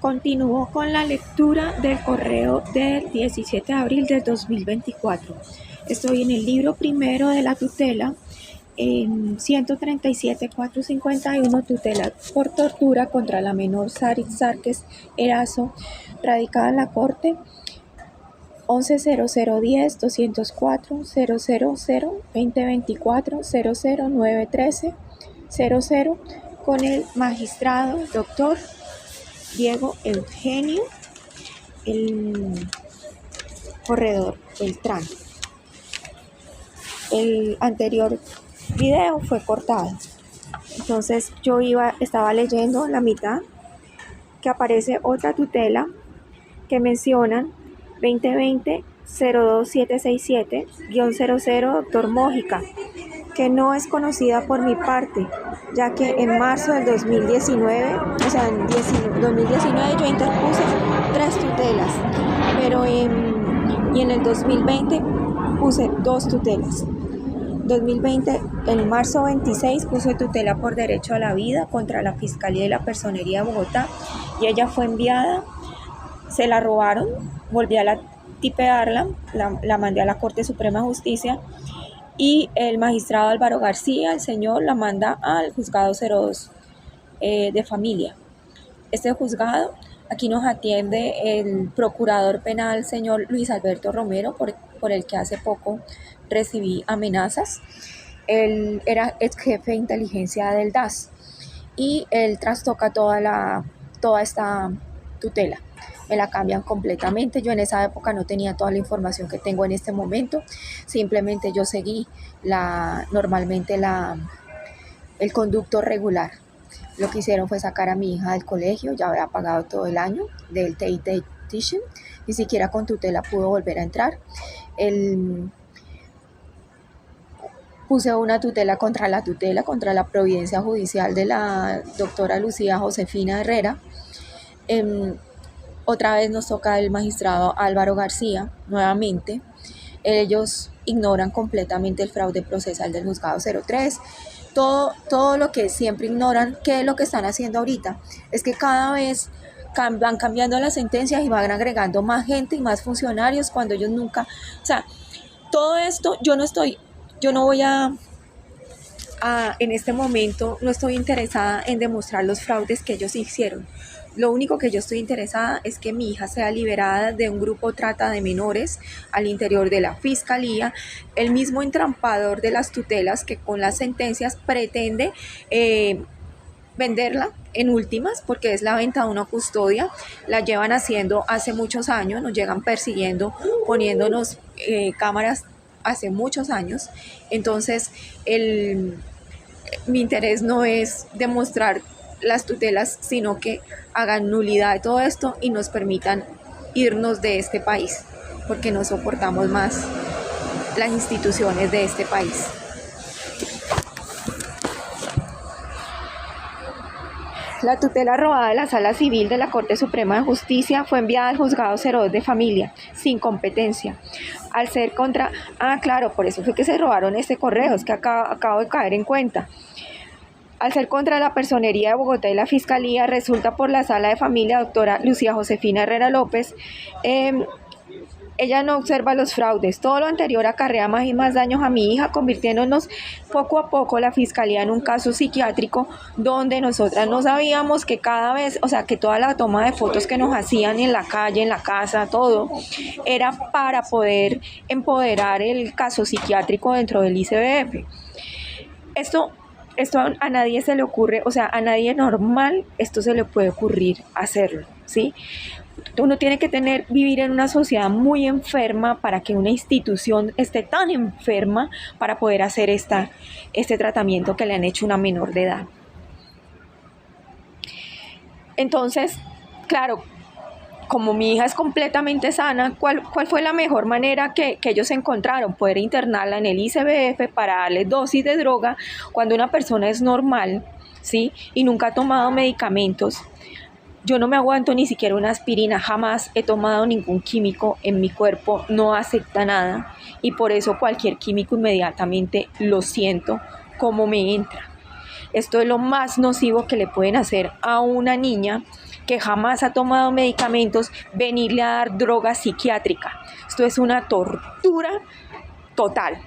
Continúo con la lectura del correo del 17 de abril del 2024. Estoy en el libro primero de la tutela, en 137.451, tutela por tortura contra la menor Sarit Sarkes Erazo, radicada en la Corte 110010 204 000 2024 00913 00 con el magistrado doctor Diego Eugenio el Corredor Beltrán. El anterior video fue cortado, entonces yo estaba leyendo la mitad, que aparece otra tutela que mencionan 2020-02767-00 Doctor Mójica, que no es conocida por mi parte, ya que en marzo del 2019, o sea, en 2019 yo interpuse 3 tutelas, pero en el 2020 puse 2 tutelas. 2020, en marzo 26, puse tutela por derecho a la vida contra la Fiscalía y la Personería de Bogotá, y ella fue enviada, se la robaron, volví a tipearla, la mandé a la Corte Suprema de Justicia, y el magistrado Álvaro García, el señor, la manda al juzgado 02 de familia. Este juzgado, aquí nos atiende el procurador penal, señor Luis Alberto Romero, por el que hace poco recibí amenazas. Él era ex jefe de inteligencia del DAS y él trastoca toda esta tutela. Me la cambian completamente. Yo en esa época no tenía toda la información que tengo en este momento. Simplemente yo seguí normalmente el conducto regular. Lo que hicieron fue sacar a mi hija del colegio. Ya había pagado todo el año del TIT Teaching. Ni siquiera con tutela pudo volver a entrar. Puse una tutela contra la providencia judicial de la doctora Lucía Josefina Herrera. Otra vez nos toca el magistrado Álvaro García, nuevamente. Ellos ignoran completamente el fraude procesal del juzgado 03. Todo lo que siempre ignoran, ¿qué es lo que están haciendo ahorita? Es que cada vez van cambiando las sentencias y van agregando más gente y más funcionarios cuando ellos nunca... O sea, todo esto yo no voy en este momento no estoy interesada en demostrar los fraudes que ellos hicieron. Lo único que yo estoy interesada es que mi hija sea liberada de un grupo trata de menores al interior de la fiscalía, el mismo entrampador de las tutelas que con las sentencias pretende venderla en últimas, porque es la venta de una custodia. La llevan haciendo hace muchos años, nos llegan persiguiendo, poniéndonos cámaras hace muchos años. Entonces mi interés no es demostrar las tutelas, sino que hagan nulidad de todo esto y nos permitan irnos de este país, porque no soportamos más las instituciones de este país. La tutela robada de la Sala Civil de la Corte Suprema de Justicia fue enviada al juzgado 02 de familia, sin competencia. Al ser contra... claro, por eso fue que se robaron este correo, es que acabo de caer en cuenta. Al ser contra la Personería de Bogotá y la Fiscalía, resulta por la Sala de Familia, doctora Lucía Josefina Herrera López, ella no observa los fraudes. Todo lo anterior acarrea más y más daños a mi hija, convirtiéndonos poco a poco la Fiscalía en un caso psiquiátrico donde nosotras no sabíamos que cada vez, o sea, que toda la toma de fotos que nos hacían en la calle, en la casa, todo, era para poder empoderar el caso psiquiátrico dentro del ICBF. Esto a nadie se le ocurre, o sea, a nadie normal esto se le puede ocurrir hacerlo, ¿sí? Uno tiene que vivir en una sociedad muy enferma para que una institución esté tan enferma para poder hacer este tratamiento que le han hecho a una menor de edad. Entonces, claro, como mi hija es completamente sana, ¿cuál fue la mejor manera que ellos encontraron? Poder internarla en el ICBF para darle dosis de droga cuando una persona es normal, ¿sí? Y nunca ha tomado medicamentos. Yo no me aguanto ni siquiera una aspirina, jamás he tomado ningún químico en mi cuerpo, no acepta nada y por eso cualquier químico inmediatamente lo siento como me entra. Esto es lo más nocivo que le pueden hacer a una niña que jamás ha tomado medicamentos, venirle a dar droga psiquiátrica. Esto es una tortura total.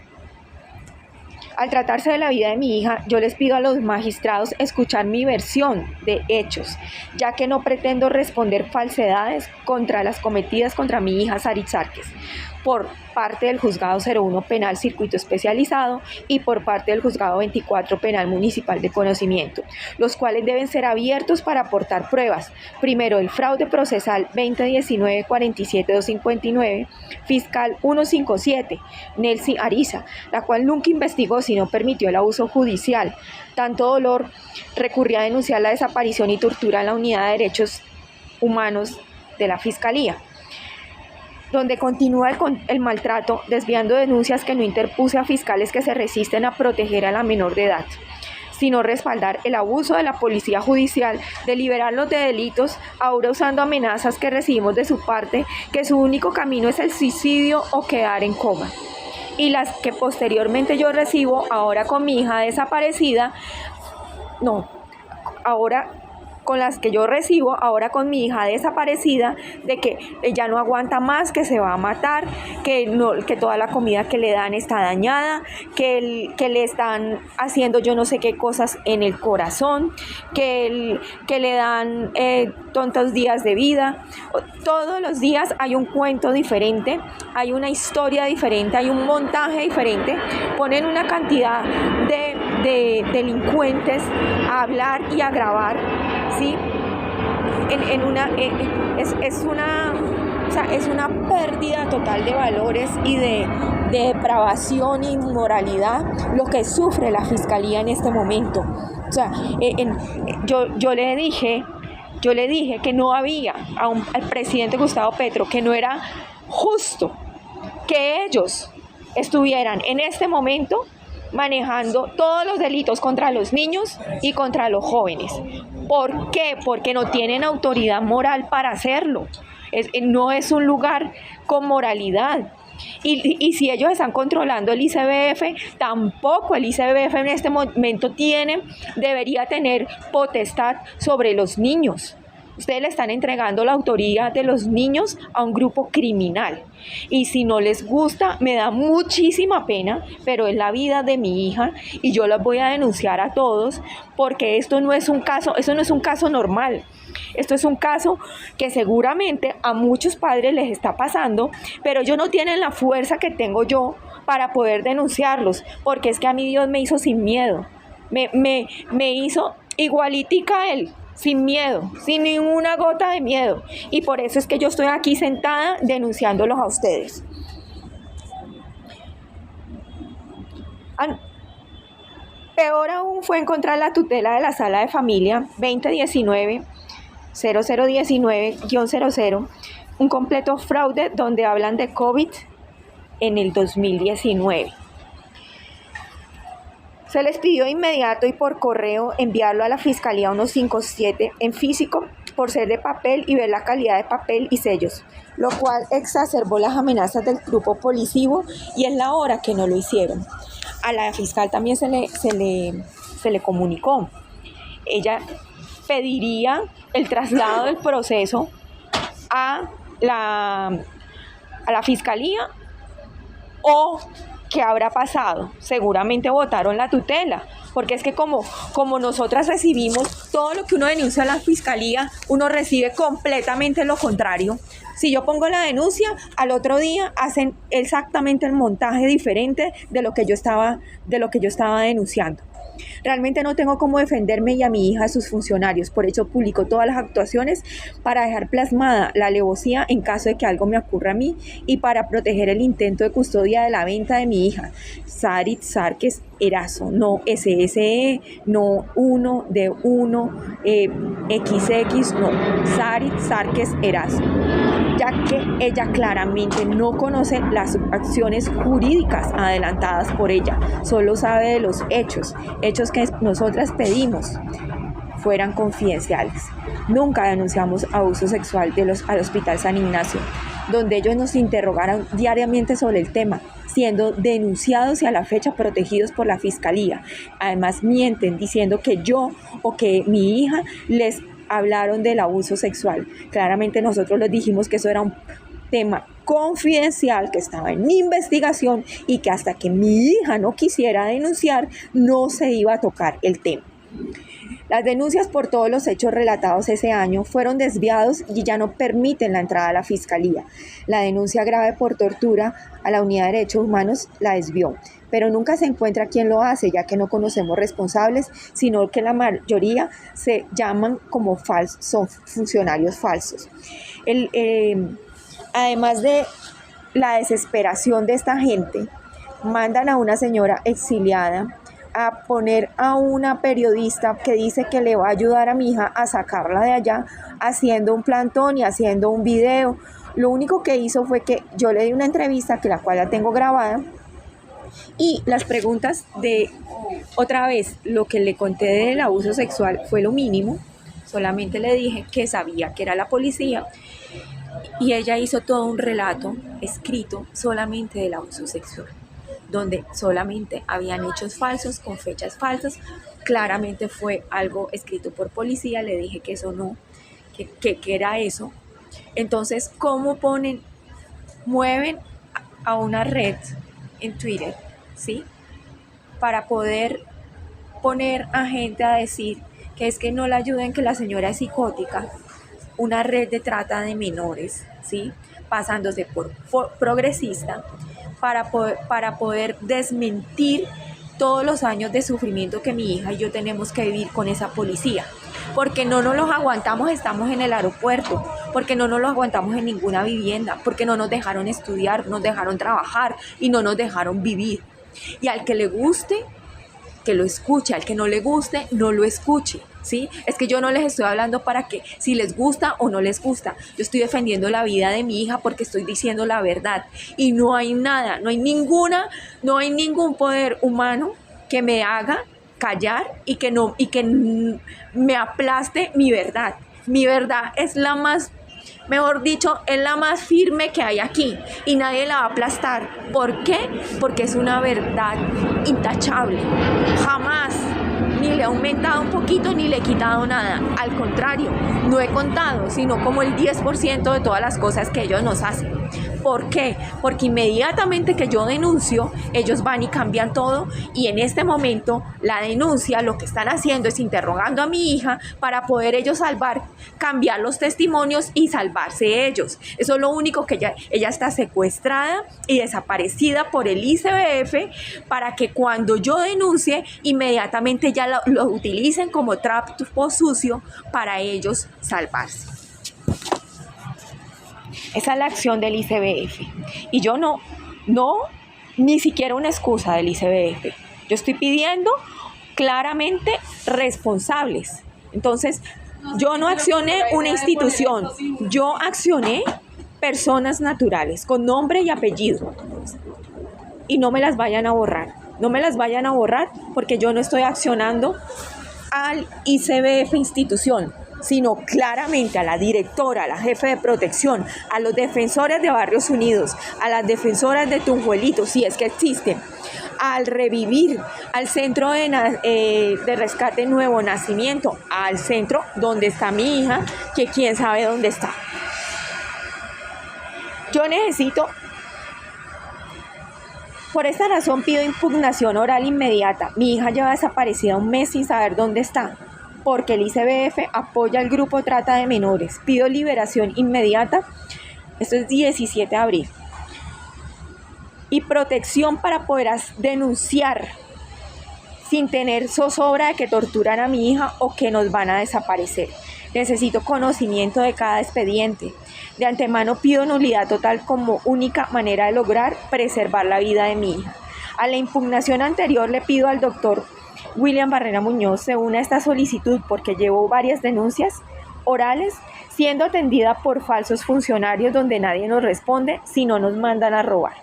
Al tratarse de la vida de mi hija, yo les pido a los magistrados escuchar mi versión de hechos, ya que no pretendo responder falsedades contra las cometidas contra mi hija Sarit Sarkis, por parte del Juzgado 01 Penal Circuito Especializado y por parte del Juzgado 24 Penal Municipal de Conocimiento, los cuales deben ser abiertos para aportar pruebas. Primero, el fraude procesal 2019-47259, fiscal 157, Nelcy Ariza, la cual nunca investigó sino permitió el abuso judicial. Tanto dolor, recurrí a denunciar la desaparición y tortura en la Unidad de Derechos Humanos de la Fiscalía, donde continúa el maltrato, desviando denuncias que no interpuse a fiscales que se resisten a proteger a la menor de edad, sino respaldar el abuso de la policía judicial, de liberarlos de delitos, ahora usando amenazas que recibimos de su parte, que su único camino es el suicidio o quedar en coma. Y las que posteriormente yo recibo, ahora con mi hija desaparecida, con las que yo recibo ahora con mi hija desaparecida, de que ella no aguanta más, que se va a matar, que toda la comida que le dan está dañada, que le están haciendo yo no sé qué cosas en el corazón, que le dan tontos días de vida. Todos los días hay un cuento diferente, hay una historia diferente, hay un montaje diferente. Ponen una cantidad de delincuentes a hablar y a grabar, ¿sí? Es una pérdida total de valores y de depravación y inmoralidad lo que sufre la Fiscalía en este momento. O sea, yo le dije que no había al presidente Gustavo Petro, que no era justo que ellos estuvieran en este momento manejando todos los delitos contra los niños y contra los jóvenes. ¿Por qué? Porque no tienen autoridad moral para hacerlo. No es un lugar con moralidad. Y si ellos están controlando el ICBF, tampoco el ICBF en este momento debería tener potestad sobre los niños. Ustedes le están entregando la autoría de los niños a un grupo criminal. Y si no les gusta, me da muchísima pena, pero es la vida de mi hija y yo las voy a denunciar a todos, porque esto no es un caso normal. Esto es un caso que seguramente a muchos padres les está pasando, pero ellos no tienen la fuerza que tengo yo para poder denunciarlos, porque es que a mí Dios me hizo sin miedo. Me hizo igualitica a él. Sin miedo, sin ninguna gota de miedo. Y por eso es que yo estoy aquí sentada denunciándolos a ustedes. Peor aún fue encontrar la tutela de la Sala de Familia 2019-0019-00, un completo fraude donde hablan de COVID en el 2019. Se les pidió de inmediato y por correo enviarlo a la Fiscalía 157 en físico por ser de papel y ver la calidad de papel y sellos, lo cual exacerbó las amenazas del grupo policivo y es la hora que no lo hicieron. A la fiscal también se le comunicó. Ella pediría el traslado del proceso a la Fiscalía o ¿qué habrá pasado? Seguramente votaron la tutela, porque es que como nosotras recibimos todo lo que uno denuncia a la Fiscalía, uno recibe completamente lo contrario. Si yo pongo la denuncia, al otro día hacen exactamente el montaje diferente de lo que yo estaba denunciando. Realmente no tengo cómo defenderme y a mi hija, a sus funcionarios. Por eso publico todas las actuaciones para dejar plasmada la alevosía en caso de que algo me ocurra a mí y para proteger el intento de custodia de la venta de mi hija, Sarit Sarkis Erazo, no SSE, no 1D1, XX, no, Sarit Sarkis Erazo, ya que ella claramente no conoce las acciones jurídicas adelantadas por ella, solo sabe de los hechos que nosotras pedimos fueran confidenciales. Nunca denunciamos abuso sexual al Hospital San Ignacio, donde ellos nos interrogaron diariamente sobre el tema, siendo denunciados y a la fecha protegidos por la Fiscalía. Además mienten diciendo que yo o que mi hija les hablaron del abuso sexual. Claramente nosotros les dijimos que eso era un tema confidencial, que estaba en investigación y que hasta que mi hija no quisiera denunciar, no se iba a tocar el tema. Las denuncias por todos los hechos relatados ese año fueron desviados y ya no permiten la entrada a la fiscalía. La denuncia grave por tortura a la Unidad de Derechos Humanos la desvió, pero nunca se encuentra quién lo hace, ya que no conocemos responsables, sino que la mayoría se llaman como son funcionarios falsos. Además de la desesperación de esta gente, mandan a una señora exiliada a poner a una periodista que dice que le va a ayudar a mi hija a sacarla de allá, haciendo un plantón y haciendo un video. Lo único que hizo fue que yo le di una entrevista, que la cual la tengo grabada, y las preguntas de, otra vez, lo que le conté del abuso sexual fue lo mínimo. Solamente le dije que sabía que era la policía, y ella hizo todo un relato escrito solamente del abuso sexual, donde solamente habían hechos falsos, con fechas falsas. Claramente fue algo escrito por policía. Le dije que eso no, que era eso. Entonces, ¿cómo mueven a una red en Twitter, ¿sí? Para poder poner a gente a decir que es que no la ayuden, que la señora es psicótica. Una red de trata de menores, ¿sí? Pasándose por progresista, para poder desmentir todos los años de sufrimiento que mi hija y yo tenemos que vivir con esa policía, porque no nos los aguantamos, estamos en el aeropuerto, porque no nos los aguantamos en ninguna vivienda, porque no nos dejaron estudiar, nos dejaron trabajar y no nos dejaron vivir. Y al que le guste, que lo escuche, al que no le guste, no lo escuche, ¿sí? Es que yo no les estoy hablando para que si les gusta o no les gusta. Yo estoy defendiendo la vida de mi hija porque estoy diciendo la verdad. Y no hay nada, no hay ningún poder humano que me haga callar y que me aplaste mi verdad. Mi verdad es la más, mejor dicho, es la más firme que hay aquí y nadie la va a aplastar. ¿Por qué? Porque es una verdad intachable. Jamás ni le he aumentado un poquito ni le he quitado nada. Al contrario, no he contado, sino como el 10% de todas las cosas que ellos nos hacen. ¿Por qué? Porque inmediatamente que yo denuncio, ellos van y cambian todo, y en este momento la denuncia lo que están haciendo es interrogando a mi hija para poder ellos cambiar los testimonios y salvarse ellos. Eso es lo único que ella está secuestrada y desaparecida por el ICBF para que cuando yo denuncie, inmediatamente ya lo utilicen como trapo sucio para ellos salvarse. Esa es la acción del ICBF. Y yo ni siquiera una excusa del ICBF. Yo estoy pidiendo claramente responsables. Entonces, yo no accioné una institución, yo accioné personas naturales con nombre y apellido. Y no me las vayan a borrar. No me las vayan a borrar porque yo no estoy accionando al ICBF institución, sino claramente a la directora, a la jefe de protección, a los defensores de Barrios Unidos, a las defensoras de Tunjuelito, si es que existen, al Revivir, al Centro de Rescate Nuevo Nacimiento, al centro donde está mi hija, que quién sabe dónde está. Yo necesito, por esta razón pido impugnación oral inmediata. Mi hija lleva desaparecida un mes sin saber dónde está, porque el ICBF apoya al grupo Trata de Menores. Pido liberación inmediata, esto es 17 de abril, y protección para poder denunciar sin tener zozobra de que torturan a mi hija o que nos van a desaparecer. Necesito conocimiento de cada expediente. De antemano pido nulidad total como única manera de lograr preservar la vida de mi hija. A la impugnación anterior le pido al doctor William Barrera Muñoz se una a esta solicitud porque llevo varias denuncias orales siendo atendida por falsos funcionarios donde nadie nos responde si no nos mandan a robar.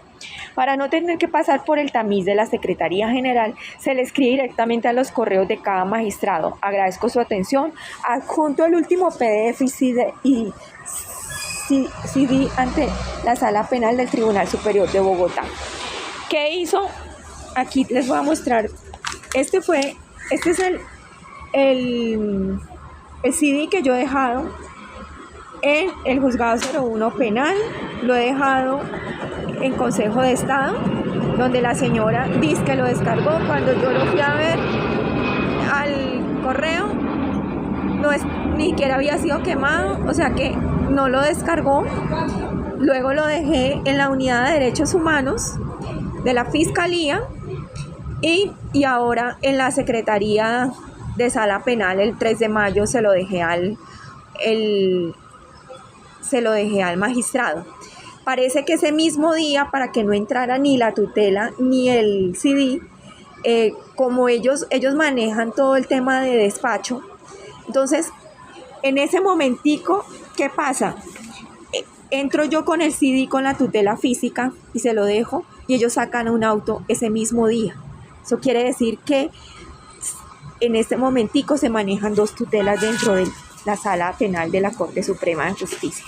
Para no tener que pasar por el tamiz de la Secretaría General, se le escribe directamente a los correos de cada magistrado. Agradezco su atención. Adjunto el último PDF y CD ante la Sala Penal del Tribunal Superior de Bogotá. ¿Qué hizo? Aquí les voy a mostrar. Este es El CD que yo he dejado en el juzgado 01 penal, lo he dejado en Consejo de Estado, donde la señora dice que lo descargó. Cuando yo lo fui a ver al correo, ni siquiera había sido quemado, o sea que no lo descargó. Luego lo dejé en la unidad de derechos humanos de la Fiscalía y ahora en la Secretaría de Sala Penal el 3 de mayo se lo dejé al magistrado. Parece que ese mismo día, para que no entrara ni la tutela ni el CD, como ellos manejan todo el tema de despacho, entonces en ese momentico, ¿qué pasa? Entro yo con el CD, con la tutela física, y se lo dejo, y ellos sacan un auto ese mismo día. Eso quiere decir que en este momentico se manejan 2 tutelas dentro de la Sala Penal de la Corte Suprema de Justicia.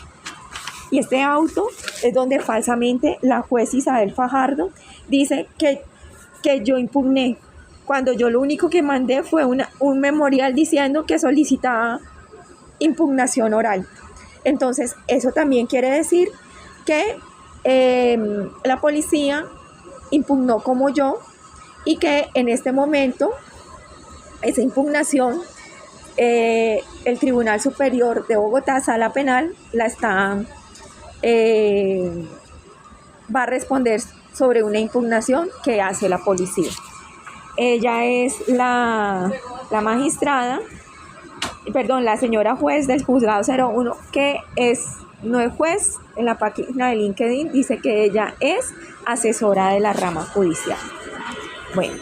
Y este auto es donde falsamente la juez Isabel Fajardo dice que yo impugné, cuando yo lo único que mandé fue un memorial diciendo que solicitaba impugnación oral. Entonces, eso también quiere decir que la policía impugnó como yo, y que en este momento esa impugnación el Tribunal Superior de Bogotá, Sala Penal, va a responder sobre una impugnación que hace la policía. Ella es la magistrada, la señora juez del juzgado 01, que no es juez. En la página de LinkedIn dice que ella es asesora de la rama judicial. Bueno,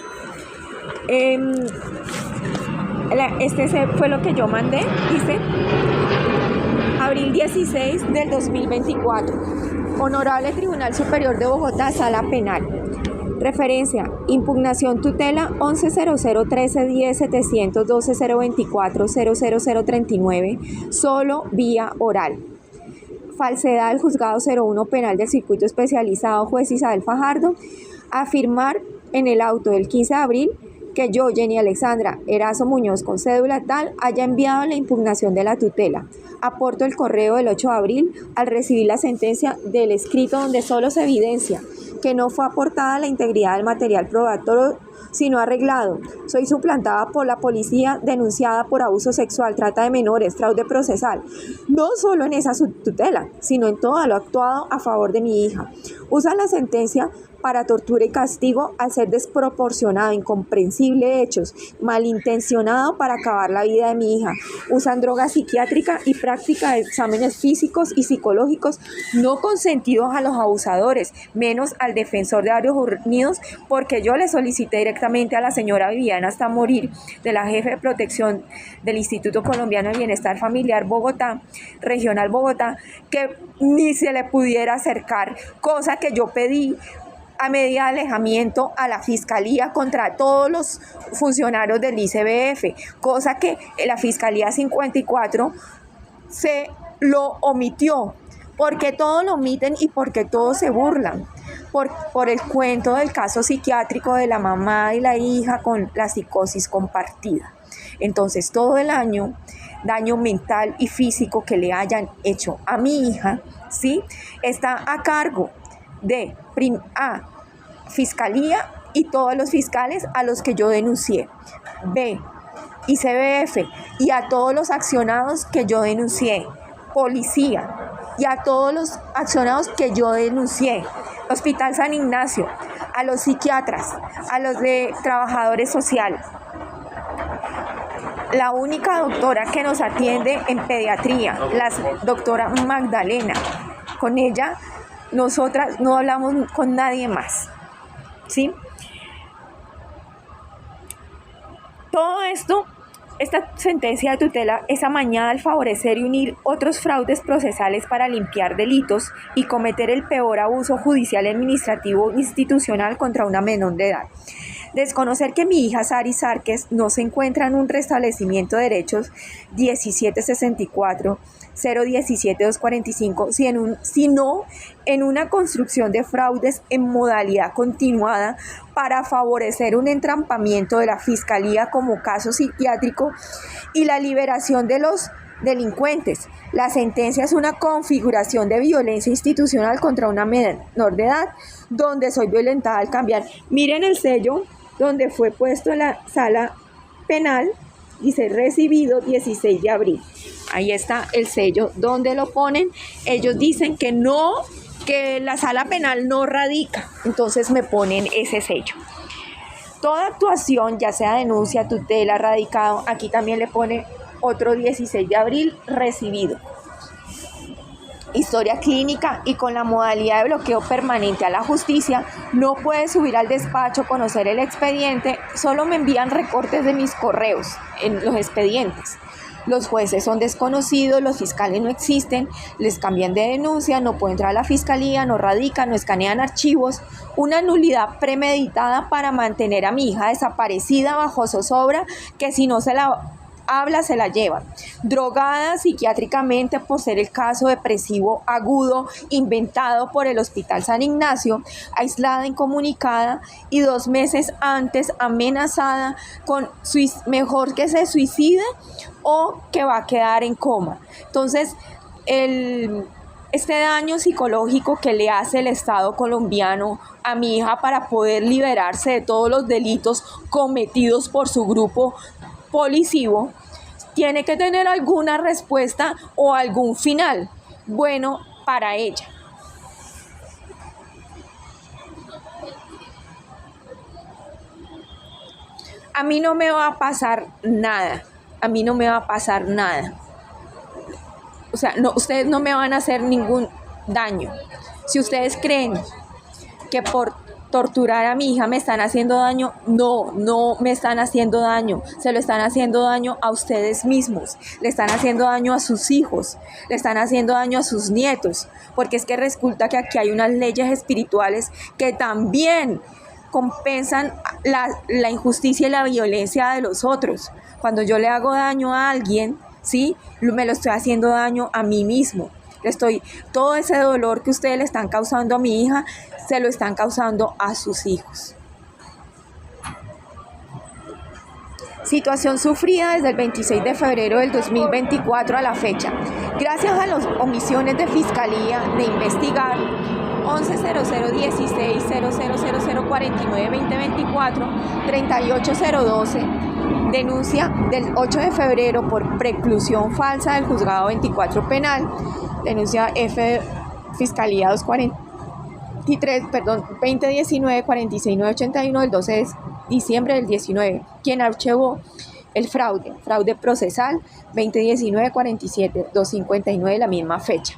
fue lo que yo mandé. Dice: abril 16 del 2024. Honorable Tribunal Superior de Bogotá, Sala Penal. Referencia: impugnación tutela 110013107024000039, solo vía oral. Falsedad del juzgado 01 penal del circuito especializado juez Isabel Fajardo. Afirmar en el auto del 15 de abril que yo, Jenny Alexandra Erazo Muñoz, con cédula tal, haya enviado la impugnación de la tutela. Aporto el correo del 8 de abril al recibir la sentencia del escrito, donde solo se evidencia que no fue aportada la integridad del material probatorio, sino arreglado. Soy suplantada por la policía, denunciada por abuso sexual, trata de menores, fraude procesal. No solo en esa tutela, sino en todo lo actuado a favor de mi hija. Usan la sentencia para tortura y castigo al ser desproporcionado, incomprensible hechos, malintencionado para acabar la vida de mi hija. Usan droga psiquiátrica y práctica de exámenes físicos y psicológicos no consentidos a los abusadores, menos al defensor de Barrios Unidos, porque yo le solicité directamente a la señora Viviana Hasta Morir, de la jefe de protección del Instituto Colombiano de Bienestar Familiar Bogotá, Regional Bogotá, que ni se le pudiera acercar, cosa que yo pedí a medida de alejamiento a la Fiscalía contra todos los funcionarios del ICBF, cosa que la Fiscalía 54 se lo omitió. Porque todos lo omiten y porque todos se burlan por el cuento del caso psiquiátrico de la mamá y la hija con la psicosis compartida. Entonces, todo el daño mental y físico que le hayan hecho a mi hija, ¿sí?, está a cargo de Fiscalía y todos los fiscales a los que yo denuncié, B, ICBF, y a todos los accionados que yo denuncié, Policía, y a todos los accionados que yo denuncié, Hospital San Ignacio, a los psiquiatras, a los de trabajadores sociales. La única doctora que nos atiende en pediatría, la doctora Magdalena, con ella nosotras no hablamos con nadie más, ¿sí? Todo esto, esta sentencia de tutela es amañada al favorecer y unir otros fraudes procesales para limpiar delitos y cometer el peor abuso judicial, administrativo, institucional contra una menor de edad. Desconocer que mi hija Sari Sárquez no se encuentra en un restablecimiento de derechos 1764 017 245, sino en una construcción de fraudes en modalidad continuada para favorecer un entrampamiento de la Fiscalía como caso psiquiátrico y la liberación de los delincuentes. La sentencia es una configuración de violencia institucional contra una menor de edad, donde soy violentada al cambiar. Miren el sello donde fue puesto en la sala penal, dice recibido 16 de abril. Ahí está el sello donde lo ponen. Ellos dicen que no, que la sala penal no radica, entonces me ponen ese sello. Toda actuación, ya sea denuncia, tutela, radicado, aquí también le pone otro 16 de abril, recibido. Historia clínica y con la modalidad de bloqueo permanente a la justicia, no puede subir al despacho, conocer el expediente, solo me envían recortes de mis correos en los expedientes. Los jueces son desconocidos, los fiscales no existen, les cambian de denuncia, no pueden entrar a la fiscalía, no radican, no escanean archivos. Una nulidad premeditada para mantener a mi hija desaparecida bajo zozobra, que si no se la habla se la llevan. Drogada psiquiátricamente por ser el caso depresivo agudo inventado por el Hospital San Ignacio, aislada, incomunicada y 2 meses antes amenazada con mejor que se suicide o que va a quedar en coma. Entonces, este daño psicológico que le hace el Estado colombiano a mi hija para poder liberarse de todos los delitos cometidos por su grupo policivo, tiene que tener alguna respuesta o algún final bueno para ella. A mí no me va a pasar nada. A mí no me va a pasar nada. O sea, no, ustedes no me van a hacer ningún daño. Si ustedes creen que por torturar a mi hija me están haciendo daño, no me están haciendo daño, se lo están haciendo daño a ustedes mismos, le están haciendo daño a sus hijos, le están haciendo daño a sus nietos, porque es que resulta que aquí hay unas leyes espirituales que también compensan la injusticia y la violencia de los otros. Cuando yo le hago daño a alguien, ¿sí? Me lo estoy haciendo daño a mí mismo. Todo ese dolor que ustedes le están causando a mi hija, se lo están causando a sus hijos. Situación sufrida desde el 26 de febrero del 2024 a la fecha. Gracias a las omisiones de Fiscalía de investigar 11-0016-000049-2024, 38012, denuncia del 8 de febrero por preclusión falsa del Juzgado 24 Penal, denuncia F Fiscalía 2019-46981 del 12 de diciembre del 19, quien archivó el fraude procesal 2019-47-259 la misma fecha.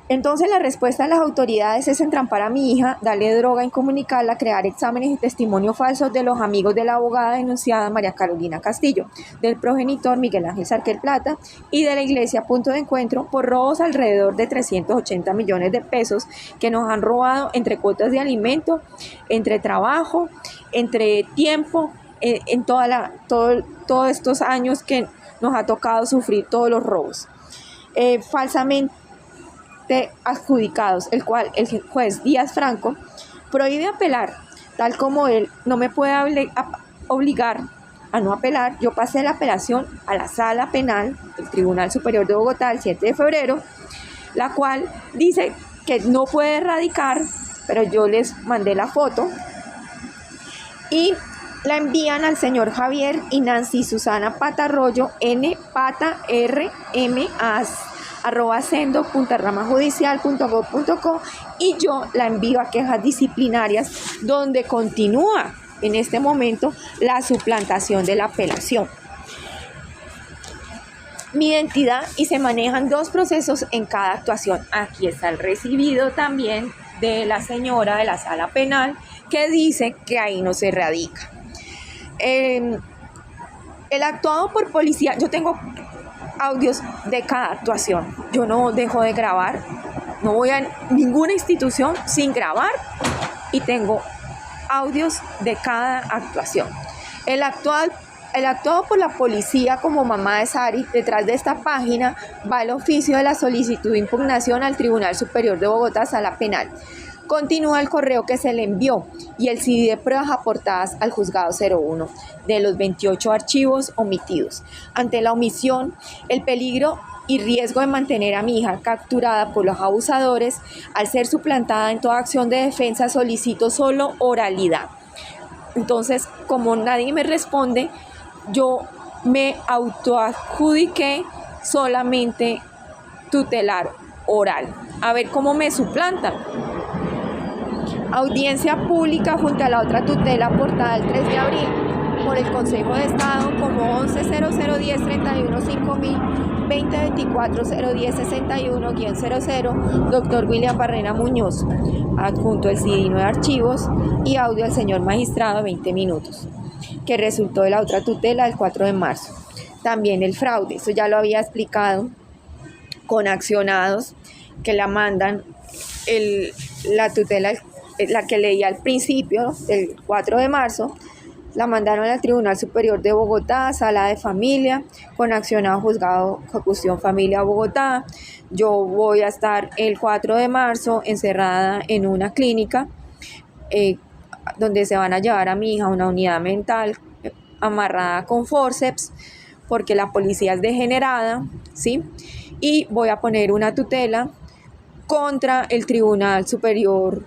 Entonces la respuesta de las autoridades es entrampar a mi hija, darle droga, incomunicarla, crear exámenes y testimonios falsos de los amigos de la abogada denunciada María Carolina Castillo, del progenitor Miguel Ángel Sárquez Plata y de la iglesia Punto de Encuentro por robos alrededor de 380 millones de pesos que nos han robado entre cuotas de alimento, entre trabajo, entre tiempo, en todos estos años que nos ha tocado sufrir todos los robos. Falsamente adjudicados, el cual el juez Díaz Franco prohíbe apelar, tal como él no me puede obligar a no apelar. Yo pasé la apelación a la Sala Penal del Tribunal Superior de Bogotá el 7 de febrero, la cual dice que no puede radicar, pero yo les mandé la foto y la envían al señor Javier y Nancy Susana Patarroyo, N. Pata, R. M. @sendo.ramajudicial.gov.co y yo la envío a quejas disciplinarias, donde continúa en este momento la suplantación de la apelación. Mi identidad, y se manejan 2 procesos en cada actuación. Aquí está el recibido también de la señora de la Sala Penal que dice que ahí no se radica. El actuado por policía, yo tengo audios de cada actuación. Yo no dejo de grabar, no voy a ninguna institución sin grabar, y tengo audios de cada actuación. El actuado por la policía como mamá de Sari, detrás de esta página va el oficio de la solicitud de impugnación al Tribunal Superior de Bogotá, Sala Penal. Continúa el correo que se le envió y el CD de pruebas aportadas al juzgado 01 de los 28 archivos omitidos. Ante la omisión, el peligro y riesgo de mantener a mi hija capturada por los abusadores, al ser suplantada en toda acción de defensa, solicito solo oralidad. Entonces, como nadie me responde, yo me autoadjudiqué solamente tutelar oral. A ver cómo me suplantan. Audiencia pública junto a la otra tutela aportada el 3 de abril por el Consejo de Estado como 11-0010-31-5000-2024-010-61-00, doctor William Barrera Muñoz, adjunto el CD de archivos y audio al señor magistrado 20 minutos, que resultó de la otra tutela el 4 de marzo. También el fraude, eso ya lo había explicado, con accionados que la mandan, la tutela, la que leí al principio, el 4 de marzo, la mandaron al Tribunal Superior de Bogotá, Sala de Familia, con accionado juzgado ejecución familia Bogotá. Yo voy a estar el 4 de marzo encerrada en una clínica donde se van a llevar a mi hija a una unidad mental amarrada con forceps, porque la policía es degenerada, ¿sí? Y voy a poner una tutela contra el Tribunal Superior,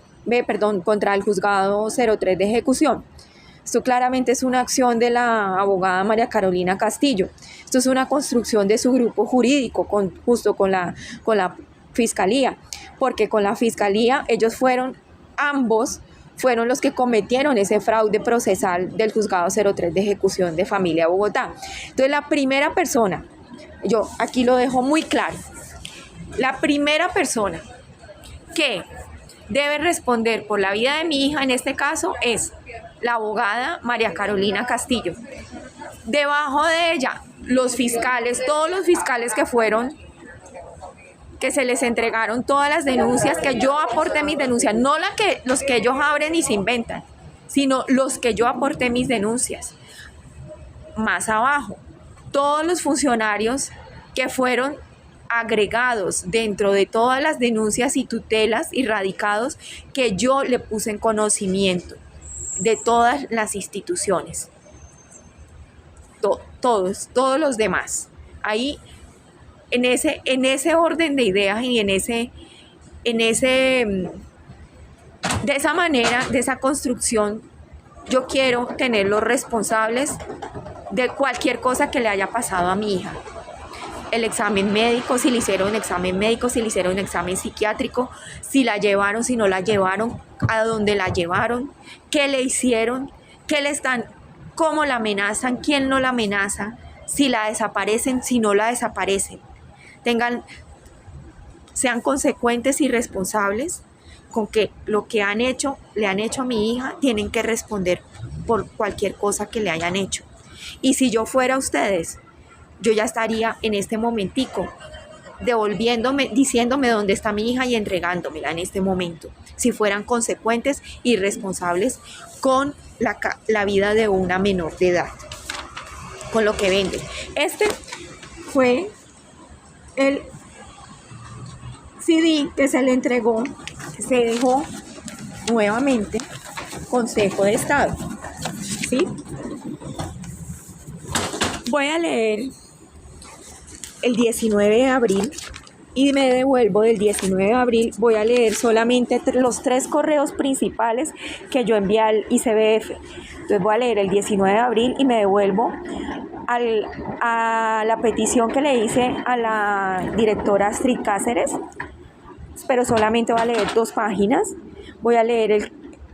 contra el Juzgado 03 de Ejecución. Esto claramente es una acción de la abogada María Carolina Castillo. Esto es una construcción de su grupo jurídico justo con la Fiscalía, porque con la Fiscalía ambos fueron los que cometieron ese fraude procesal del Juzgado 03 de Ejecución de Familia Bogotá. Entonces, la primera persona, yo aquí lo dejo muy claro, la primera persona que debe responder por la vida de mi hija en este caso es la abogada María Carolina Castillo. Debajo de ella, los fiscales, todos los fiscales que se les entregaron todas las denuncias, que yo aporté mis denuncias, no los que ellos abren y se inventan, sino los que yo aporté mis denuncias. Más abajo, todos los funcionarios que fueron agregados dentro de todas las denuncias y tutelas y radicados que yo le puse en conocimiento de todas las instituciones, todos los demás. Ahí, en ese orden de ideas y de esa manera, de esa construcción, yo quiero tener los responsables de cualquier cosa que le haya pasado a mi hija. El examen médico, si le hicieron un examen médico, si le hicieron un examen psiquiátrico, si la llevaron, si no la llevaron, a dónde la llevaron, qué le hicieron, cómo la amenazan, quién no la amenaza, si la desaparecen, si no la desaparecen. Sean consecuentes y responsables con que lo que le han hecho a mi hija, tienen que responder por cualquier cosa que le hayan hecho. Y si yo fuera ustedes, yo ya estaría en este momentico diciéndome dónde está mi hija y entregándomela en este momento, si fueran consecuentes y responsables con la vida de una menor de edad, con lo que venden. Este fue el CD que se le entregó, que se dejó nuevamente Consejo de Estado, ¿sí? Voy a leer el 19 de abril y me devuelvo del 19 de abril. Voy a leer solamente los 3 correos principales que yo envié al ICBF. Entonces voy a leer el 19 de abril y me devuelvo a la petición que le hice a la directora Astrid Cáceres, pero solamente voy a leer 2 páginas. Voy a leer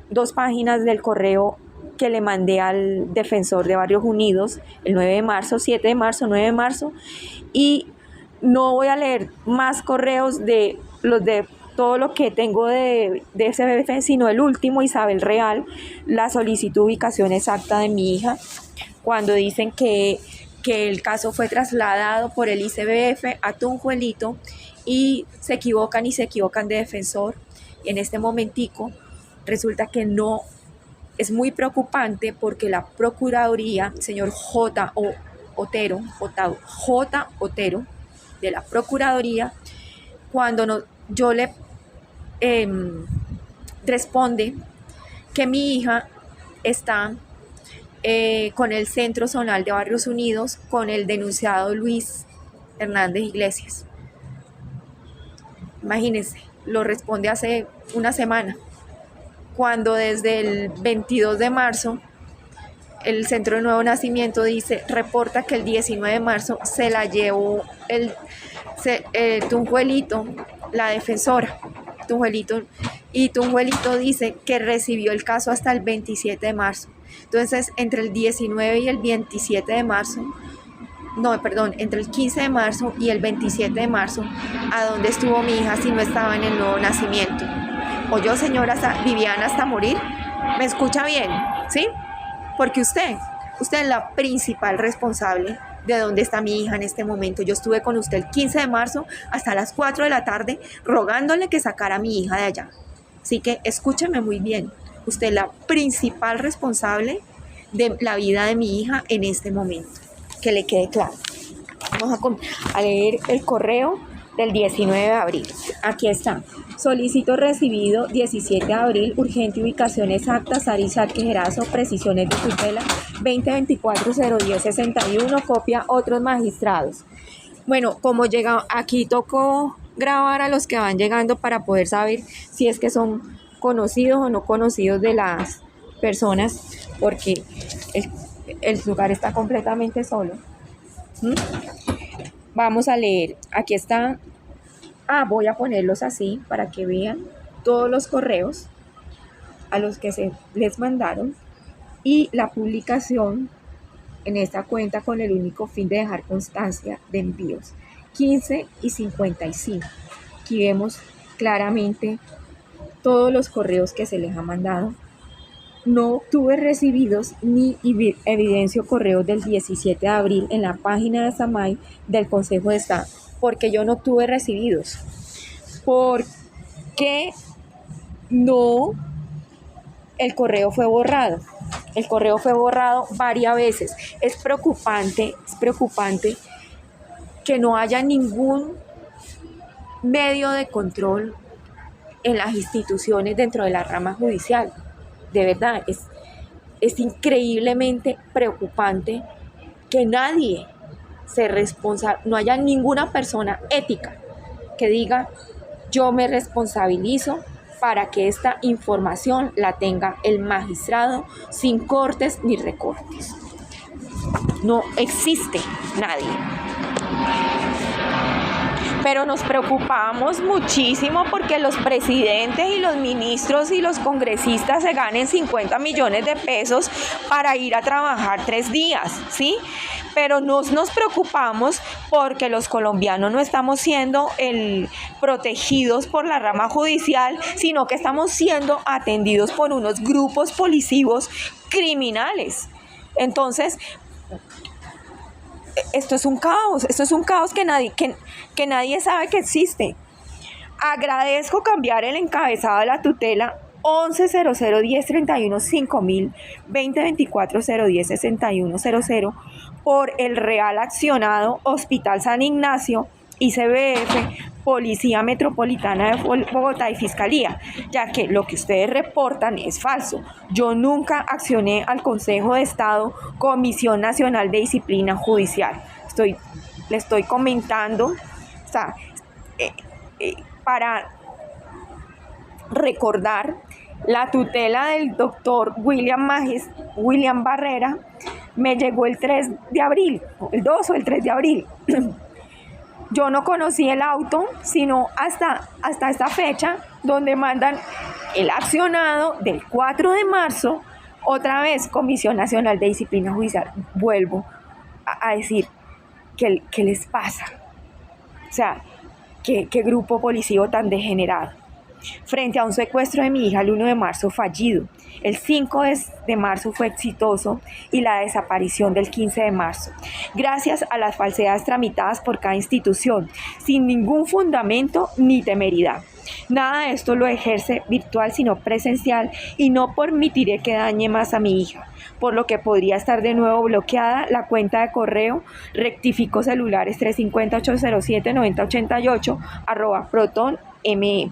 2 páginas del correo que le mandé al defensor de Barrios Unidos el 9 de marzo, 7 de marzo, 9 de marzo, y no voy a leer más correos de todo lo que tengo de SBF, sino el último, Isabel Real, la solicitud de ubicación exacta de mi hija, cuando dicen que el caso fue trasladado por el ICBF a Tunjuelito y se equivocan de defensor, y en este momentico resulta que no es muy preocupante porque la Procuraduría, señor Otero, de la Procuraduría, cuando yo le responde que mi hija está con el Centro Zonal de Barrios Unidos con el denunciado Luis Hernández Iglesias. Imagínense, lo responde hace una semana, cuando desde el 22 de marzo el Centro de Nuevo Nacimiento reporta que el 19 de marzo se la llevó Tunjuelito, la defensora, y Tunjuelito dice que recibió el caso hasta el 27 de marzo. Entonces, entre el 19 y el 27 de marzo, entre el 15 de marzo y el 27 de marzo, ¿a dónde estuvo mi hija si no estaba en el Nuevo Nacimiento? ¿Oyó, señora Viviana, hasta morir? ¿Me escucha bien? ¿Sí? Porque usted es la principal responsable de dónde está mi hija en este momento. Yo estuve con usted el 15 de marzo hasta las 4 de la tarde rogándole que sacara a mi hija de allá. Así que escúcheme muy bien. Usted es la principal responsable de la vida de mi hija en este momento. Que le quede claro. Vamos a leer el correo del 19 de abril. Aquí está. Solicito recibido 17 de abril, urgente ubicación exacta, Sari Sarque Gerazo, precisiones de tutela 2024-010-61, copia otros magistrados. Bueno, como llega, aquí tocó grabar a los que van llegando para poder saber si es que son conocidos o no conocidos de las personas, porque el lugar está completamente solo. Vamos a leer. Aquí está. Voy a ponerlos así para que vean todos los correos a los que se les mandaron y la publicación en esta cuenta con el único fin de dejar constancia de envíos. 15 y 55. Aquí vemos claramente todos los correos que se les ha mandado. No tuve recibidos ni evidencio correos del 17 de abril en la página de SAMAI del Consejo de Estado, porque yo no tuve recibidos. Porque no, el correo fue borrado. El correo fue borrado varias veces. Es preocupante que no haya ningún medio de control en las instituciones dentro de la rama judicial. De verdad, es increíblemente preocupante que nadie no haya ninguna persona ética que diga: yo me responsabilizo para que esta información la tenga el magistrado sin cortes ni recortes. No existe nadie. Pero nos preocupamos muchísimo porque los presidentes y los ministros y los congresistas se ganen 50 millones de pesos para ir a trabajar 3 días, ¿sí? Pero nos preocupamos porque los colombianos no estamos siendo protegidos por la rama judicial, sino que estamos siendo atendidos por unos grupos policivos criminales. Entonces, esto es un caos que nadie sabe que existe. Agradezco cambiar el encabezado de la tutela 110010315000 2024-010-6100 por el Real Accionado Hospital San Ignacio, ICBF, Policía Metropolitana de Bogotá y Fiscalía, ya que lo que ustedes reportan es falso. Yo nunca accioné al Consejo de Estado, Comisión Nacional de Disciplina Judicial. Le estoy comentando, para recordar, la tutela del doctor William Barrera me llegó el 3 de abril, el 2 o el 3 de abril. Yo no conocí el auto, sino hasta esta fecha, donde mandan el accionado del 4 de marzo, otra vez Comisión Nacional de Disciplina Judicial. Vuelvo a decir, ¿qué les pasa? O sea, ¿qué grupo policivo tan degenerado? Frente a un secuestro de mi hija el 1 de marzo fallido El 5 de marzo fue exitoso y la desaparición del 15 de marzo, gracias a las falsedades tramitadas por cada institución, sin ningún fundamento ni temeridad. Nada de esto lo ejerce virtual sino presencial y no permitiré que dañe más a mi hija, por lo que podría estar de nuevo bloqueada la cuenta de correo rectifico celulares 350-807-9088 @proton.me.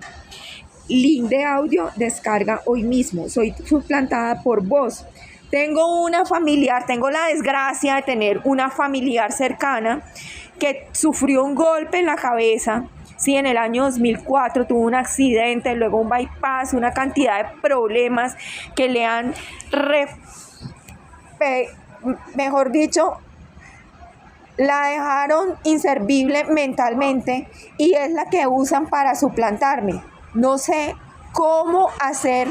Link de audio, descarga hoy mismo. Soy suplantada por vos. Tengo la desgracia de tener una familiar cercana que sufrió un golpe en la cabeza. Sí, en el año 2004 tuvo un accidente, luego un bypass, una cantidad de problemas que le han, mejor dicho, la dejaron inservible mentalmente y es la que usan para suplantarme. No sé cómo hacer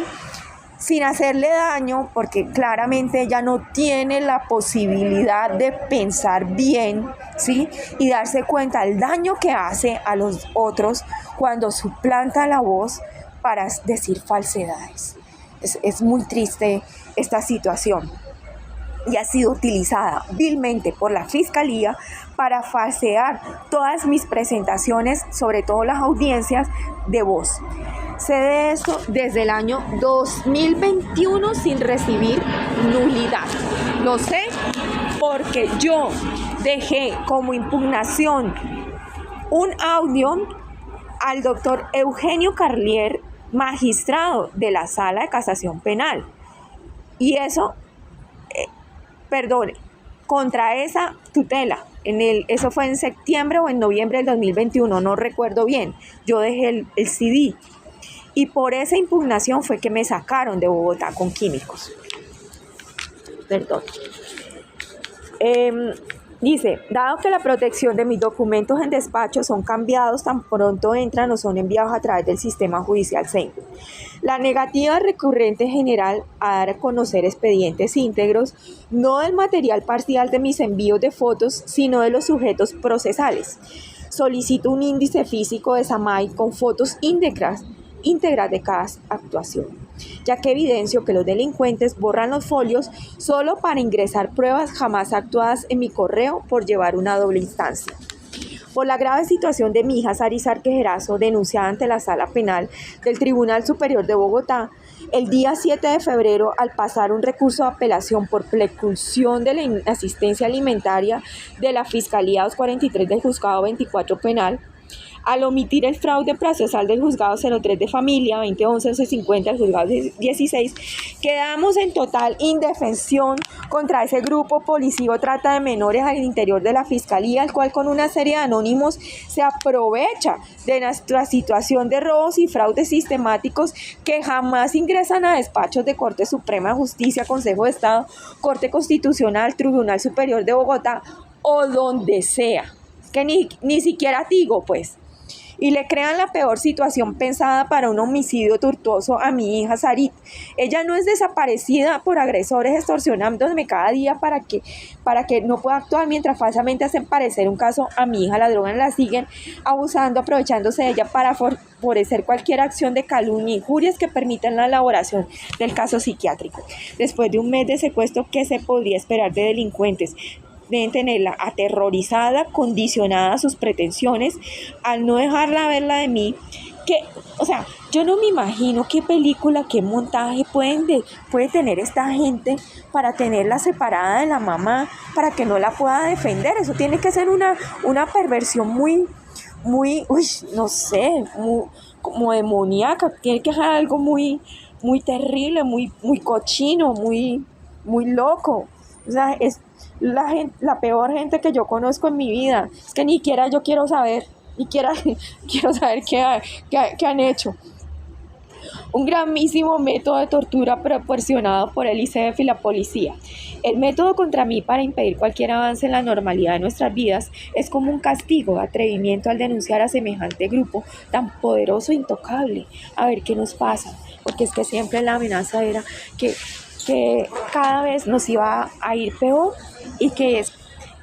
sin hacerle daño, porque claramente ella no tiene la posibilidad de pensar bien, ¿sí? Y darse cuenta del daño que hace a los otros cuando suplanta la voz para decir falsedades. Es muy triste esta situación y ha sido utilizada vilmente por la Fiscalía para falsear todas mis presentaciones, sobre todo las audiencias de voz. Sé de esto desde el año 2021 sin recibir nulidad. Lo sé porque yo dejé como impugnación un audio al doctor Eugenio Carlier, magistrado de la Sala de Casación Penal. Y eso, contra esa tutela. Eso fue en septiembre o en noviembre del 2021, no recuerdo bien. Yo dejé el CD y por esa impugnación fue que me sacaron de Bogotá con químicos. Dice, dado que la protección de mis documentos en despacho son cambiados tan pronto entran o son enviados a través del sistema judicial SEINCO, la negativa recurrente general a dar a conocer expedientes íntegros, no del material parcial de mis envíos de fotos, sino de los sujetos procesales. Solicito un índice físico de SAMAI con fotos íntegras de cada actuación, ya que evidencio que los delincuentes borran los folios solo para ingresar pruebas jamás actuadas en mi correo por llevar una doble instancia. Por la grave situación de mi hija Saris Arque Gerazo, denunciada ante la Sala Penal del Tribunal Superior de Bogotá, el día 7 de febrero, al pasar un recurso de apelación por preclusión de la inasistencia alimentaria de la Fiscalía 243 del Juzgado 24 Penal, al omitir el fraude procesal del Juzgado 03 de Familia, 2011-1150 del Juzgado 16, quedamos en total indefensión contra ese grupo policío trata de menores al interior de la Fiscalía, el cual con una serie de anónimos se aprovecha de nuestra situación de robos y fraudes sistemáticos que jamás ingresan a despachos de Corte Suprema de Justicia, Consejo de Estado, Corte Constitucional, Tribunal Superior de Bogotá o donde sea, que ni siquiera digo pues. Y le crean la peor situación pensada para un homicidio tortuoso a mi hija Sarit. Ella no es desaparecida por agresores extorsionándome cada día para que no pueda actuar, mientras falsamente hacen parecer un caso a mi hija. La drogan, la siguen abusando, aprovechándose de ella para favorecer cualquier acción de calumnia y injurias que permitan la elaboración del caso psiquiátrico. Después de un mes de secuestro, ¿qué se podría esperar de delincuentes? Deben tenerla aterrorizada, condicionada a sus pretensiones, al no dejarla verla de mí. Yo no me imagino qué película, qué montaje puede tener esta gente para tenerla separada de la mamá, para que no la pueda defender. Eso tiene que ser una perversión muy, no sé, como demoníaca. Tiene que ser algo muy, muy terrible, muy, muy cochino, muy, muy loco. O sea, es la peor gente que yo conozco en mi vida. Es que ni siquiera yo quiero saber, quiero saber qué han hecho. Un gravísimo método de tortura proporcionado por el ICF y la policía. El método contra mí para impedir cualquier avance en la normalidad de nuestras vidas es como un castigo, atrevimiento al denunciar a semejante grupo tan poderoso e intocable. A ver qué nos pasa, porque es que siempre la amenaza era que cada vez nos iba a ir peor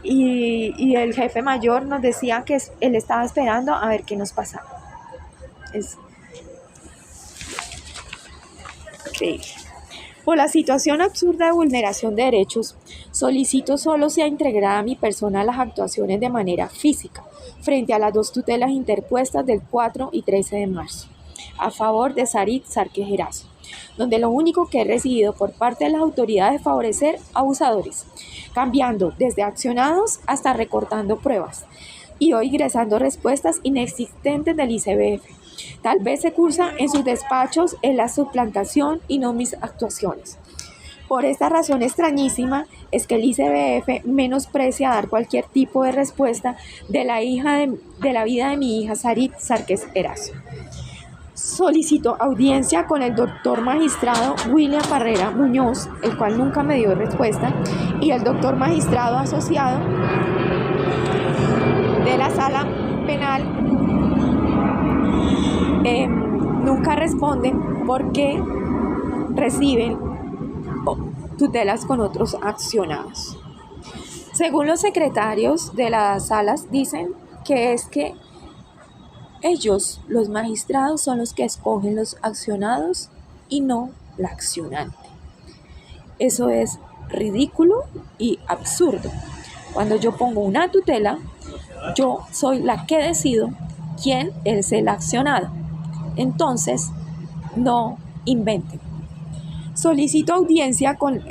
y el jefe mayor nos decía que él estaba esperando a ver qué nos pasaba. Es increíble. Por la situación absurda de vulneración de derechos, solicito solo sea integrada mi persona a las actuaciones de manera física frente a las dos tutelas interpuestas del 4 y 13 de marzo, a favor de Sarit Sarquez Erazo, donde lo único que he recibido por parte de las autoridades es favorecer abusadores, cambiando desde accionados hasta recortando pruebas, y hoy ingresando respuestas inexistentes del ICBF. Tal vez se cursa en sus despachos en la suplantación y no mis actuaciones. Por esta razón extrañísima es que el ICBF menosprecia dar cualquier tipo de respuesta de la vida de mi hija Sarit Sarquez Erazo. Solicitó audiencia con el doctor magistrado William Barrera Muñoz, el cual nunca me dio respuesta, y el doctor magistrado asociado de la sala penal. Nunca responden porque reciben tutelas con otros accionados. Según los secretarios de las salas, dicen que es que ellos, los magistrados, son los que escogen los accionados y no la accionante. Eso es ridículo y absurdo. Cuando yo pongo una tutela, yo soy la que decido quién es el accionado. Entonces, no inventen. Solicito audiencia con...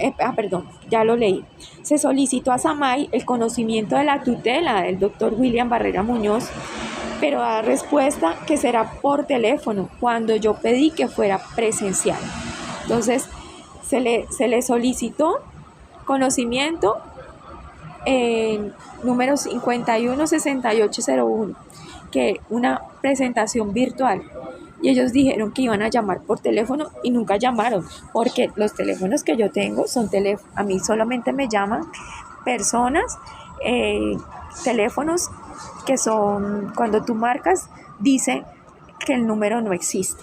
ya lo leí. Se solicitó a SAMAI el conocimiento de la tutela del doctor William Barrera Muñoz, pero da respuesta que será por teléfono, cuando yo pedí que fuera presencial. Entonces, se le solicitó conocimiento en número 516801, que una presentación virtual. Y ellos dijeron que iban a llamar por teléfono y nunca llamaron, porque los teléfonos que yo tengo son teléfonos, a mí solamente me llaman personas, teléfonos que son, cuando tú marcas, dice que el número no existe.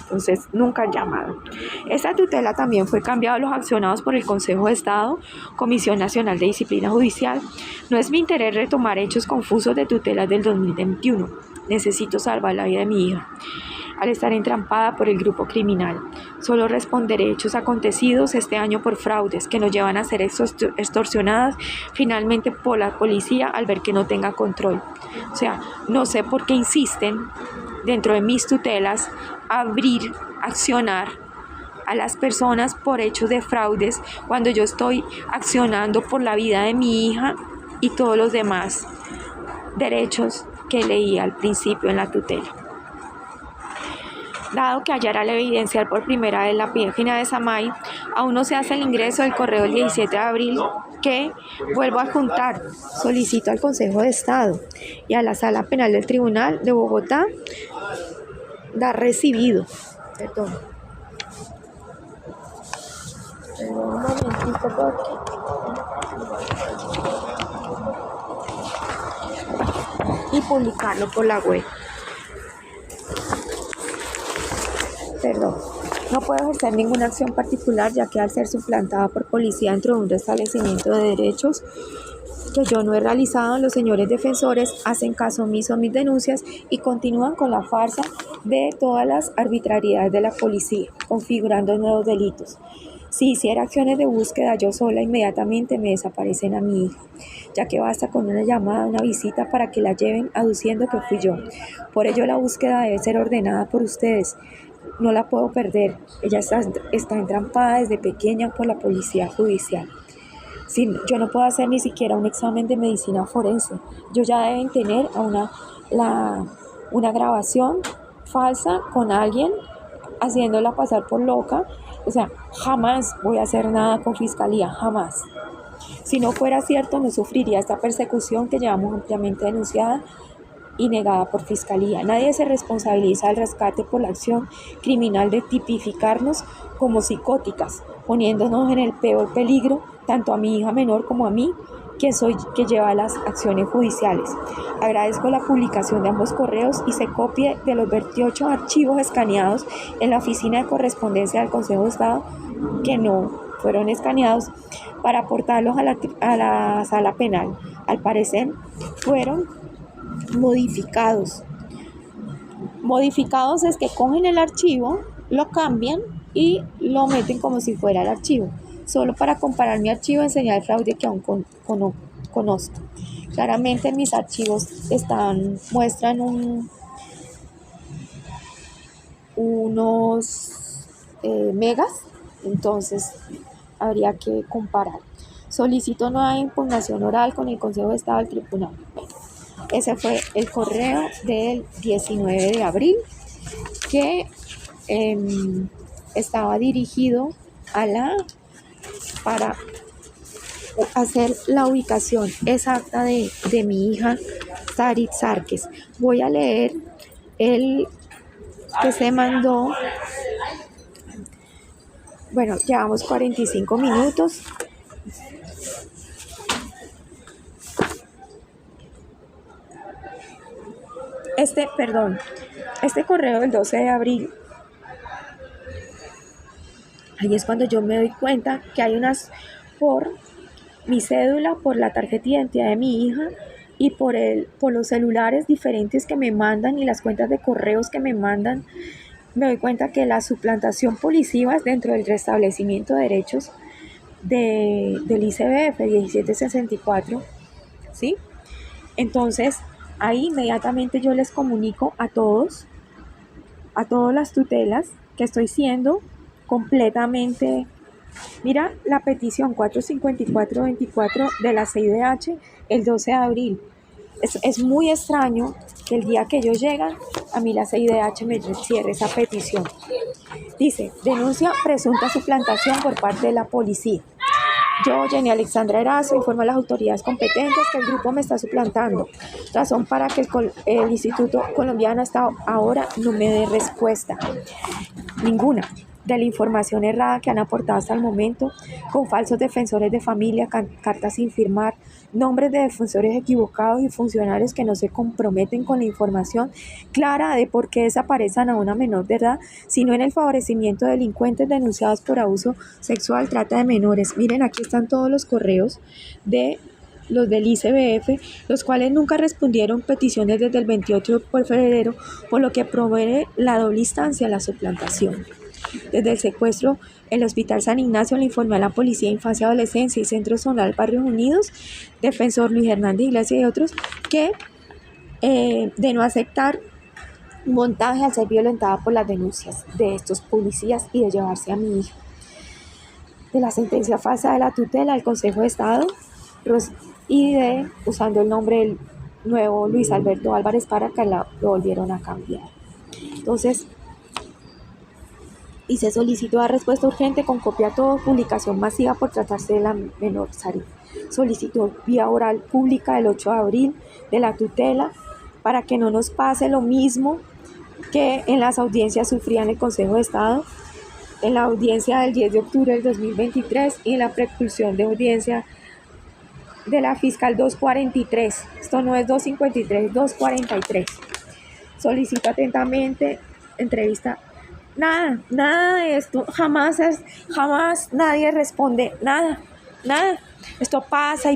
Entonces, nunca han llamado. Esta tutela también fue cambiada a los accionados por el Consejo de Estado, Comisión Nacional de Disciplina Judicial. No es mi interés retomar hechos confusos de tutelas del 2021. Necesito salvar la vida de mi hija. Al estar entrampada por el grupo criminal, solo responderé hechos acontecidos este año por fraudes que nos llevan a ser extorsionadas finalmente por la policía al ver que no tenga control. O sea, no sé por qué insisten dentro de mis tutelas accionar a las personas por hechos de fraudes cuando yo estoy accionando por la vida de mi hija y todos los demás derechos que leí al principio en la tutela. Dado que hallará la evidencia por primera vez la página de SAMAI, aún no se hace el ingreso del correo el 17 de abril que, vuelvo a adjuntar, solicito al Consejo de Estado y a la Sala Penal del Tribunal de Bogotá dar recibido. Perdón un momentito y publicarlo por la web. No puedo ejercer ninguna acción particular, ya que al ser suplantada por policía dentro de un restablecimiento de derechos que yo no he realizado, los señores defensores hacen caso omiso a mis denuncias y continúan con la farsa de todas las arbitrariedades de la policía, configurando nuevos delitos. Si hiciera acciones de búsqueda yo sola, inmediatamente me desaparecen a mi hija, ya que basta con una llamada, una visita para que la lleven aduciendo que fui yo. Por ello la búsqueda debe ser ordenada por ustedes. No la puedo perder. Ella está entrampada desde pequeña por la policía judicial. Yo no puedo hacer ni siquiera un examen de medicina forense. Yo ya deben tener una grabación falsa con alguien haciéndola pasar por loca. O sea, jamás voy a hacer nada con fiscalía, jamás. Si no fuera cierto, no sufriría esta persecución que llevamos ampliamente denunciada y negada por fiscalía. Nadie se responsabiliza del rescate por la acción criminal de tipificarnos como psicóticas, poniéndonos en el peor peligro, tanto a mi hija menor como a mí, que lleva las acciones judiciales. Agradezco la publicación de ambos correos y se copie de los 28 archivos escaneados en la oficina de correspondencia del Consejo de Estado que no fueron escaneados para aportarlos a la sala penal. Al parecer fueron modificados. Modificados es que cogen el archivo, lo cambian y lo meten como si fuera el archivo, solo para comparar mi archivo y enseñar el fraude que aún conozco. Claramente mis archivos muestran unos megas, entonces habría que comparar. Solicito nueva impugnación oral con el Consejo de Estado del Tribunal. Ese fue el correo del 19 de abril que estaba dirigido para hacer la ubicación exacta de mi hija Sarit Sarkes. Voy a leer el que se mandó. Bueno, llevamos 45 minutos. Este correo del 12 de abril, ahí es cuando yo me doy cuenta que hay por mi cédula, por la tarjeta de identidad de mi hija y por los celulares diferentes que me mandan y las cuentas de correos que me mandan, me doy cuenta que la suplantación policiva es dentro del restablecimiento de derechos del ICBF 1764, ¿sí? Entonces, ahí inmediatamente yo les comunico a todas las tutelas que estoy siendo completamente. Mira la petición 454-24 de la CIDH el 12 de abril. Es muy extraño que el día que ellos llegan, a mí la CIDH me cierre esa petición. Dice, denuncia presunta suplantación por parte de la policía. Yo, Jenny Alexandra Erazo, informo a las autoridades competentes que el grupo me está suplantando, razón para que el Instituto Colombiano hasta ahora no me dé respuesta ninguna de la información errada que han aportado hasta el momento, con falsos defensores de familia, cartas sin firmar, nombres de defensores equivocados y funcionarios que no se comprometen con la información clara de por qué desaparecen a una menor de edad, sino en el favorecimiento de delincuentes denunciados por abuso sexual, trata de menores. Miren, aquí están todos los correos de los del ICBF, los cuales nunca respondieron peticiones desde el 28 de febrero, por lo que promueve la doble instancia, la suplantación. Desde el secuestro, el Hospital San Ignacio le informó a la Policía de Infancia y Adolescencia y Centro Zonal Barrios Unidos, defensor Luis Hernández Iglesias y otros, que de no aceptar montaje al ser violentada por las denuncias de estos policías y de llevarse a mi hija. De la sentencia falsa de la tutela del Consejo de Estado y usando el nombre del nuevo Luis Alberto Álvarez para que lo volvieron a cambiar. Entonces, y se solicitó la respuesta urgente con copia a todo, publicación masiva por tratarse de la menor Sarit. Solicitó vía oral pública del 8 de abril de la tutela para que no nos pase lo mismo que en las audiencias sufrían el Consejo de Estado, en la audiencia del 10 de octubre del 2023 y en la preclusión de audiencia de la fiscal 243. Esto no es 253, 243. Solicito atentamente entrevista. Nada de esto, jamás nadie responde, nada. Esto pasa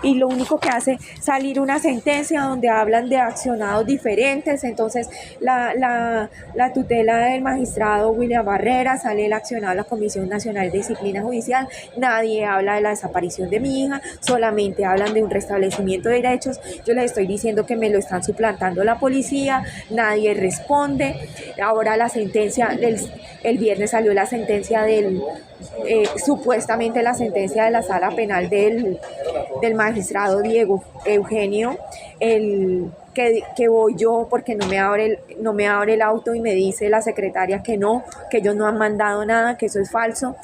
y lo único que hace es salir una sentencia donde hablan de accionados diferentes. Entonces la tutela del magistrado William Barrera, sale el accionado de la Comisión Nacional de Disciplina Judicial, nadie habla de la desaparición de mi hija, solamente hablan de un restablecimiento de derechos. Yo les estoy diciendo que me lo están suplantando la policía, nadie responde. Ahora la sentencia el viernes salió la sentencia supuestamente la sentencia de la sala penal del magistrado Diego Eugenio, que voy yo porque no me abre el auto y me dice la secretaria que ellos no han mandado nada, que eso es falso.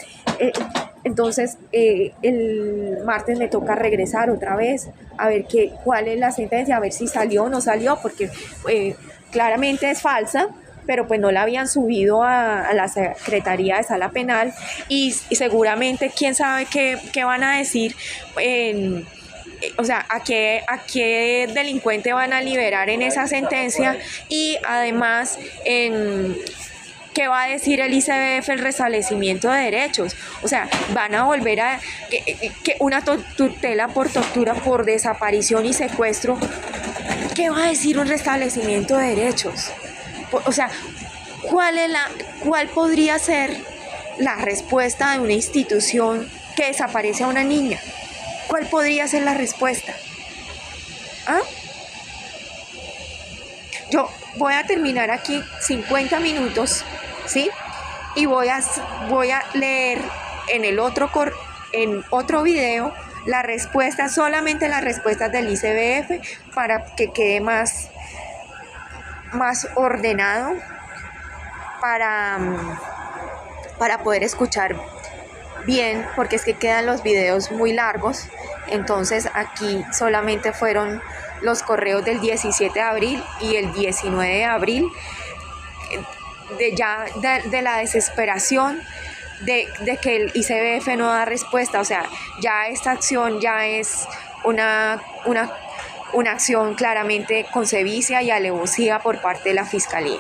Entonces el martes me toca regresar otra vez a ver cuál es la sentencia, a ver si salió o no salió, porque claramente es falsa, pero pues no la habían subido a la Secretaría de Sala Penal y seguramente quién sabe qué van a decir, o sea, a qué delincuente van a liberar en esa sentencia y además ¿qué va a decir el ICBF, el restablecimiento de derechos? O sea, van a volver a que una tutela por tortura, por desaparición y secuestro. ¿Qué va a decir un restablecimiento de derechos? O sea, ¿Cuál podría ser la respuesta de una institución que desaparece a una niña? ¿Cuál podría ser la respuesta? ¿Ah? Yo voy a terminar aquí 50 minutos, ¿sí? Y voy a leer en otro video la respuesta, solamente las respuestas del ICBF, para que quede más ordenado, para poder escuchar bien, porque es que quedan los videos muy largos. Entonces aquí solamente fueron los correos del 17 de abril y el 19 de abril, de la desesperación de que el ICBF no da respuesta. O sea, ya esta acción ya es una acción claramente concebicia y alevosía por parte de la Fiscalía.